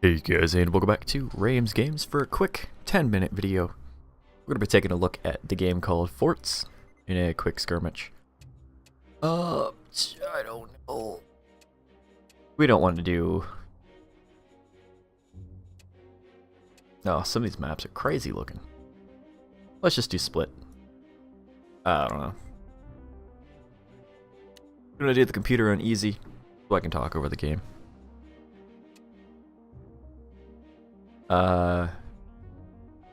Hey guys, and welcome back to RamesGames for a quick 10-minute video. We're going to be taking a look at the game called Forts in a quick skirmish. I don't know. We don't want to do... No, some of these maps are crazy looking. Let's just do split. I don't know. I'm going to do the computer on easy so I can talk over the game.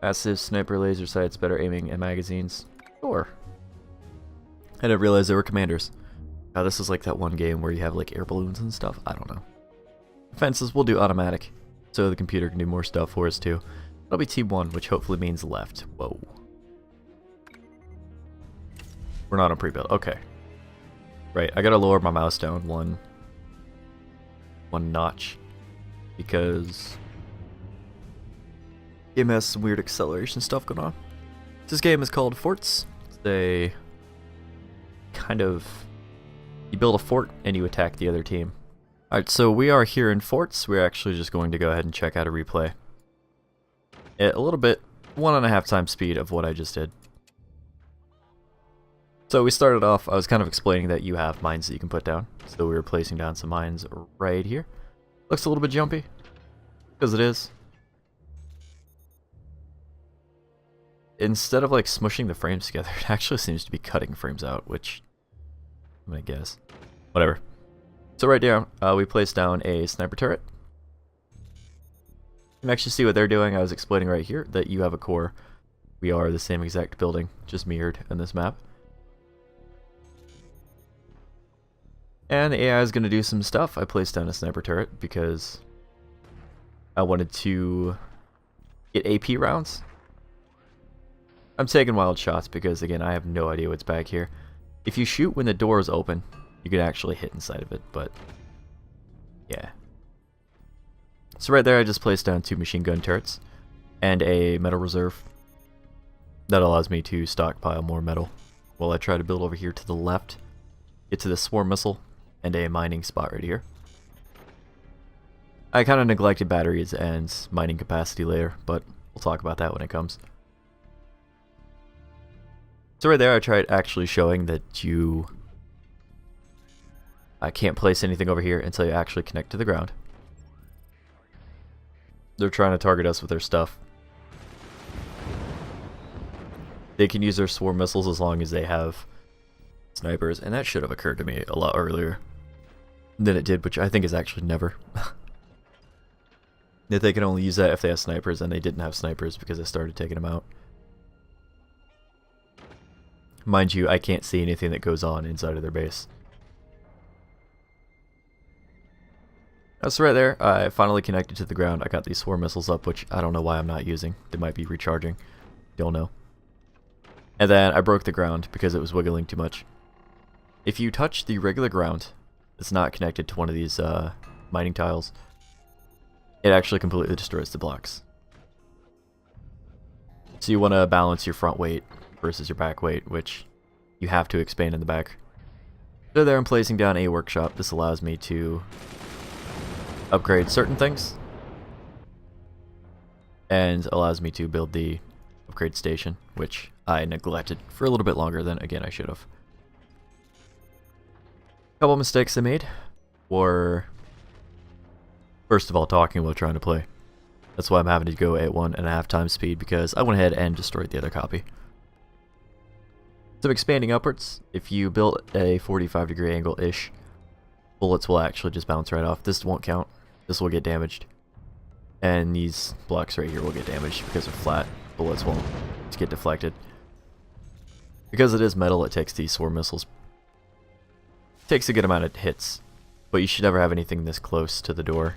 Passive sniper laser sights, better aiming and magazines. Sure. I didn't realize they were commanders. This is like that one game where you have like air balloons and stuff. I don't know. Defenses, we'll do automatic, so the computer can do more stuff for us too. That'll be team 1, which hopefully means left. Whoa. We're not on pre-build. Okay. Right, I gotta lower my mouse down one notch because game has some weird acceleration stuff going on. This game is called Forts. It's a kind of, you build a fort and you attack the other team. Alright, so we are here in Forts. We're actually just going to go ahead and check out a replay at a little bit 1.5 times speed of what I just did. So we started off, I was kind of explaining that you have mines that you can put down. So we were placing down some mines right here. Looks a little bit jumpy, because it is. Instead of like smushing the frames together, it actually seems to be cutting frames out, which I'm gonna guess. Whatever. So right down, we placed down a sniper turret. You can actually see what they're doing. I was explaining right here that you have a core. We are the same exact building, just mirrored in this map. And the AI is going to do some stuff. I placed down a sniper turret because I wanted to get AP rounds. I'm taking wild shots because, again, I have no idea what's back here. If you shoot when the door is open, you can actually hit inside of it, but yeah. So right there I just placed down 2 machine gun turrets and a metal reserve. That allows me to stockpile more metal while I try to build over here to the left, get to the swarm missile, and a mining spot right here. I kind of neglected batteries and mining capacity later, but we'll talk about that when it comes. So right there I tried actually showing that you can't place anything over here until you actually connect to the ground. They're trying to target us with their stuff. They can use their swarm missiles as long as they have snipers, and that should have occurred to me a lot earlier than it did, which I think is actually never. That they can only use that if they have snipers, and they didn't have snipers because I started taking them out. Mind you, I can't see anything that goes on inside of their base. So right there, I finally connected to the ground. I got these swarm missiles up, which I don't know why I'm not using. They might be recharging. Don't know. And then I broke the ground because it was wiggling too much. If you touch the regular ground that's not connected to one of these mining tiles, it actually completely destroys the blocks. So you want to balance your front weight versus your back weight, which you have to expand in the back. So there I'm placing down a workshop. This allows me to upgrade certain things and allows me to build the upgrade station, which I neglected for a little bit longer than, again, I should have. A couple mistakes I made were, first of all, talking while trying to play. That's why I'm having to go at 1.5 times speed, because I went ahead and destroyed the other copy. So expanding upwards, if you build a 45-degree angle-ish, bullets will actually just bounce right off. This won't count. This will get damaged. And these blocks right here will get damaged because they're flat. Bullets won't get deflected. Because it is metal, it takes these swarm missiles. It takes a good amount of hits, but you should never have anything this close to the door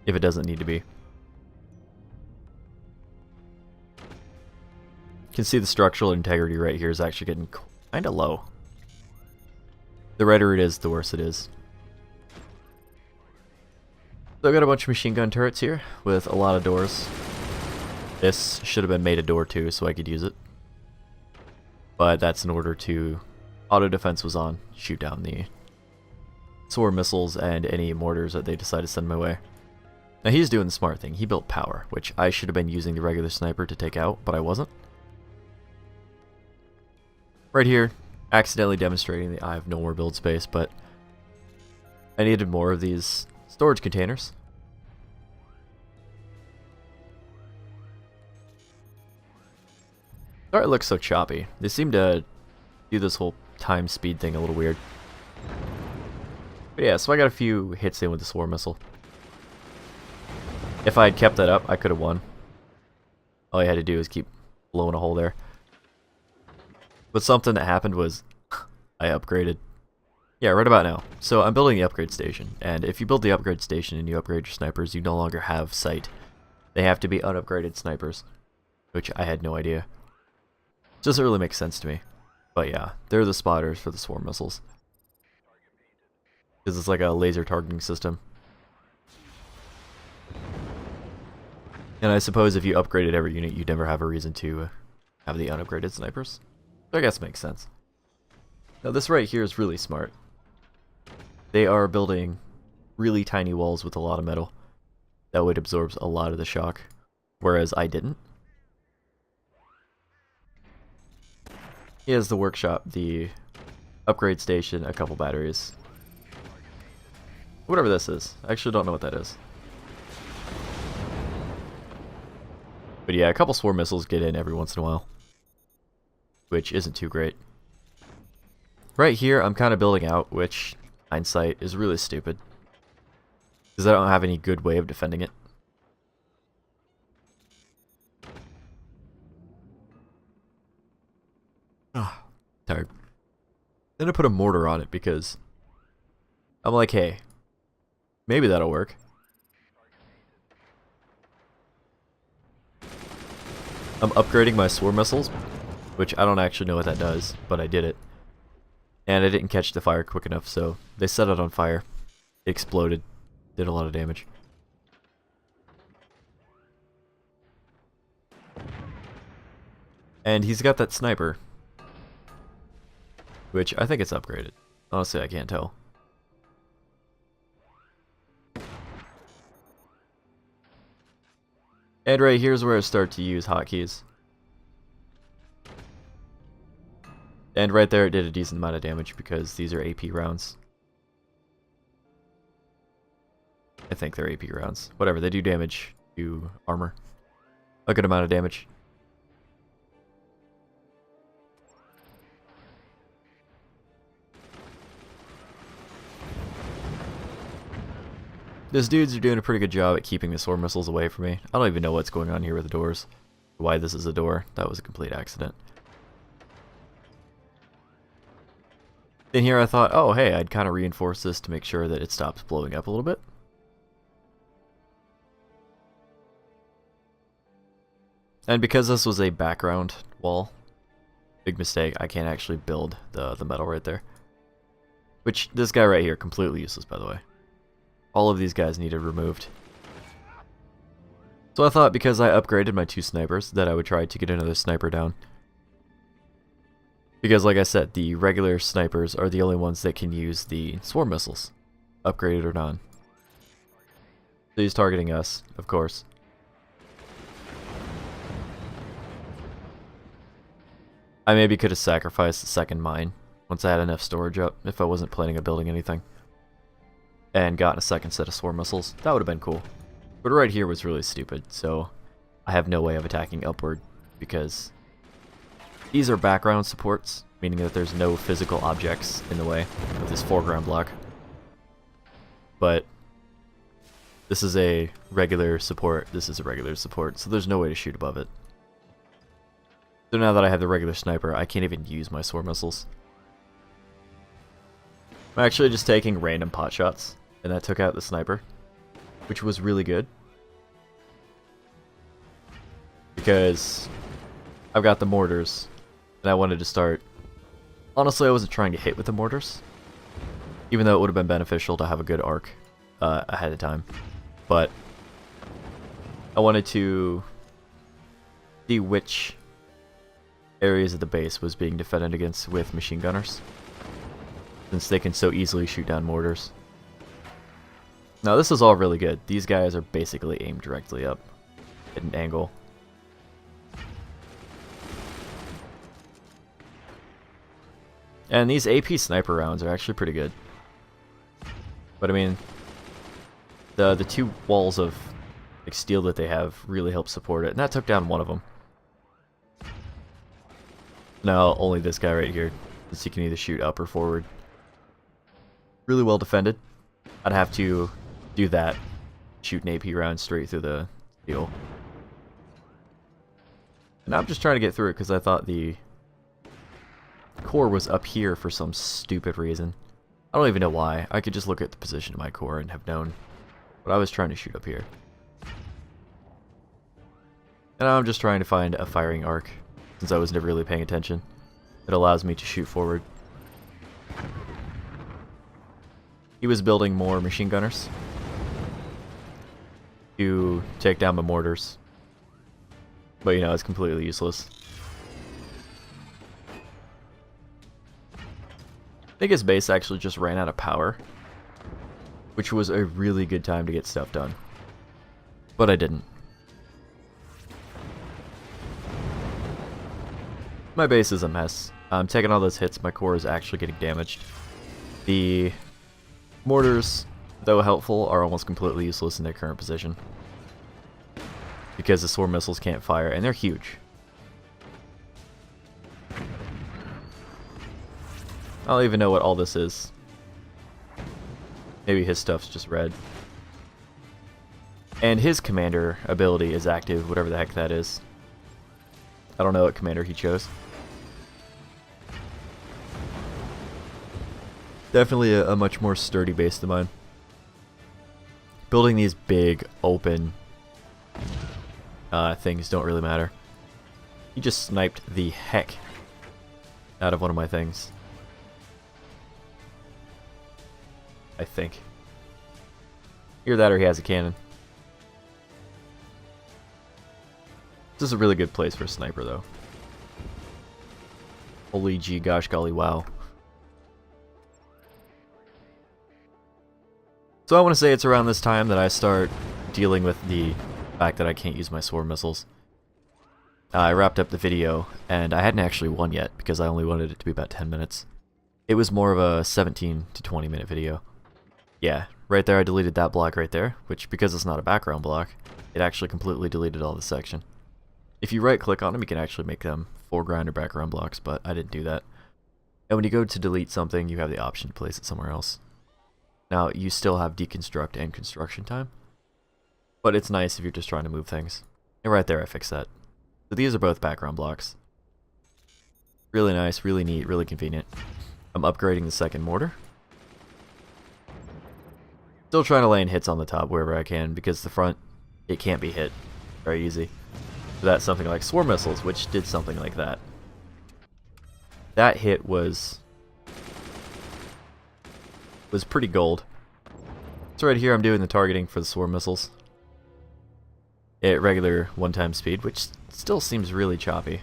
if it doesn't need to be. You can see the structural integrity right here is actually getting kind of low. The redder it is, the worse it is. So I got a bunch of machine gun turrets here with a lot of doors. This should have been made a door too, so I could use it. But that's in order to... auto defense was on. Shoot down the SOAR missiles and any mortars that they decide to send my way. Now he's doing the smart thing. He built power, which I should have been using the regular sniper to take out, but I wasn't. Right here, accidentally demonstrating that I have no more build space, but I needed more of these storage containers. Sorry it looks so choppy. They seem to do this whole time speed thing a little weird. But yeah, so I got a few hits in with the SOAR missile. If I had kept that up, I could have won. All I had to do is keep blowing a hole there. But something that happened was I upgraded. Yeah, right about now. So I'm building the upgrade station, and if you build the upgrade station and you upgrade your snipers, you no longer have sight. They have to be unupgraded snipers, which I had no idea. Doesn't really make sense to me. But yeah, they're the spotters for the SOAR missiles. Because it's like a laser targeting system. And I suppose if you upgraded every unit, you'd never have a reason to have the unupgraded snipers. So I guess it makes sense. Now this right here is really smart. They are building really tiny walls with a lot of metal. That would absorb a lot of the shock, whereas I didn't. He has the workshop, the upgrade station, a couple batteries. Whatever this is. I actually don't know what that is. But yeah, a couple SOAR missiles get in every once in a while, which isn't too great. Right here, I'm kind of building out, which, hindsight, is really stupid. Because I don't have any good way of defending it. Tired. Then I put a mortar on it because I'm like, hey, maybe that'll work. I'm upgrading my SOAR missiles, which I don't actually know what that does, but I did it. And I didn't catch the fire quick enough, so they set it on fire. It exploded. Did a lot of damage. And he's got that sniper, which I think it's upgraded. Honestly, I can't tell. And right here's where I start to use hotkeys. And right there it did a decent amount of damage because these are AP rounds. I think they're AP rounds. Whatever, they do damage to armor. A good amount of damage. These dudes are doing a pretty good job at keeping the SOAR missiles away from me. I don't even know what's going on here with the doors. Why this is a door. That was a complete accident. In here I thought, oh hey, I'd kind of reinforce this to make sure that it stops blowing up a little bit. And because this was a background wall, big mistake, I can't actually build the metal right there. Which, this guy right here, completely useless by the way. All of these guys needed removed. So I thought because I upgraded my 2 snipers that I would try to get another sniper down. Because like I said, the regular snipers are the only ones that can use the SOAR missiles, upgraded or not. So he's targeting us, of course. I maybe could have sacrificed the second mine once I had enough storage up if I wasn't planning on building anything. And gotten a second set of SOAR missiles. That would have been cool. But right here was really stupid, so I have no way of attacking upward because these are background supports, meaning that there's no physical objects in the way of this foreground block. But this is a regular support, this is a regular support, so there's no way to shoot above it. So now that I have the regular sniper, I can't even use my SOAR missiles. I'm actually just taking random pot shots, and that took out the sniper, which was really good. Because I've got the mortars, and I wanted to start... Honestly, I wasn't trying to hit with the mortars, even though it would have been beneficial to have a good arc ahead of time. But I wanted to see which areas of the base was being defended against with machine gunners. since they can so easily shoot down mortars. Now this is all really good. These guys are basically aimed directly up at an angle. And these AP sniper rounds are actually pretty good. But I mean, the two walls of like steel that they have really help support it, and that took down one of them. Now only this guy right here, since he can either shoot up or forward. Really well defended. I'd have to do that, shoot an AP round straight through the steel. And I'm just trying to get through it because I thought the core was up here for some stupid reason. I don't even know why. I could just look at the position of my core and have known. But I was trying to shoot up here. And I'm just trying to find a firing arc, since I was never really paying attention. It allows me to shoot forward. He was building more machine gunners to take down the mortars. But you know, it's completely useless. I think his base actually just ran out of power, which was a really good time to get stuff done. But I didn't. My base is a mess. I'm taking all those hits, my core is actually getting damaged. The mortars, though helpful, are almost completely useless in their current position, because the sword missiles can't fire, and they're huge. I don't even know what all this is. Maybe his stuff's just red. And his commander ability is active, whatever the heck that is. I don't know what commander he chose. Definitely a much more sturdy base than mine. Building these big, open things don't really matter. He just sniped the heck out of one of my things. I think. Either that or he has a cannon. This is a really good place for a sniper, though. Holy gee, gosh, golly, wow. So I want to say it's around this time that I start dealing with the fact that I can't use my sword missiles. I wrapped up the video, and I hadn't actually won yet, because I only wanted it to be about 10 minutes. It was more of a 17 to 20 minute video. Yeah, right there I deleted that block right there, which, because it's not a background block, it actually completely deleted all the section. If you right click on them, you can actually make them foreground or background blocks, but I didn't do that. And when you go to delete something, you have the option to place it somewhere else. Now, you still have deconstruct and construction time, but it's nice if you're just trying to move things. And right there I fixed that. So these are both background blocks. Really nice, really neat, really convenient. I'm upgrading the second mortar. Still trying to land hits on the top wherever I can, because the front, it can't be hit very easy. So that's something like sword missiles, which did something like that. That hit was pretty gold. So right here I'm doing the targeting for the sword missiles at regular one-time speed, which still seems really choppy.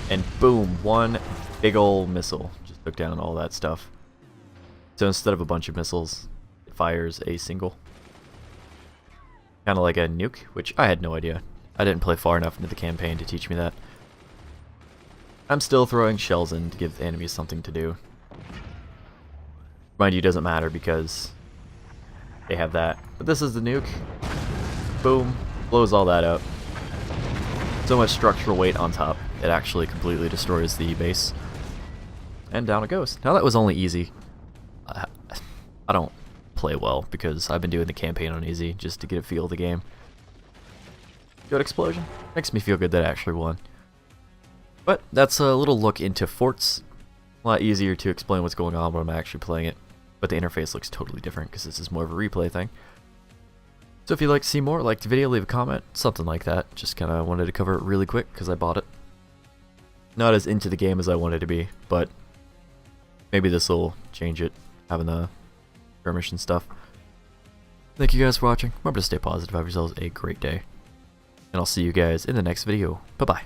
And boom, one big ol' missile just took down all that stuff. So instead of a bunch of missiles, it fires a single. Kind of like a nuke, which I had no idea. I didn't play far enough into the campaign to teach me that. I'm still throwing shells in to give the enemies something to do. Mind you, it doesn't matter because they have that. But this is the nuke. Boom. Blows all that up. So much structural weight on top, it actually completely destroys the base. And down it goes. Now that was only easy. I don't play well because I've been doing the campaign on easy just to get a feel of the game. Good explosion. Makes me feel good that I actually won. But that's a little look into forts. A lot easier to explain what's going on when I'm actually playing it. But the interface looks totally different because this is more of a replay thing. So if you'd like to see more, like the video, leave a comment, something like that. Just kind of wanted to cover it really quick because I bought it. Not as into the game as I wanted to be, but maybe this will change it, having the skirmish and stuff. Thank you guys for watching. Remember to stay positive, have yourselves a great day. And I'll see you guys in the next video. Bye-bye.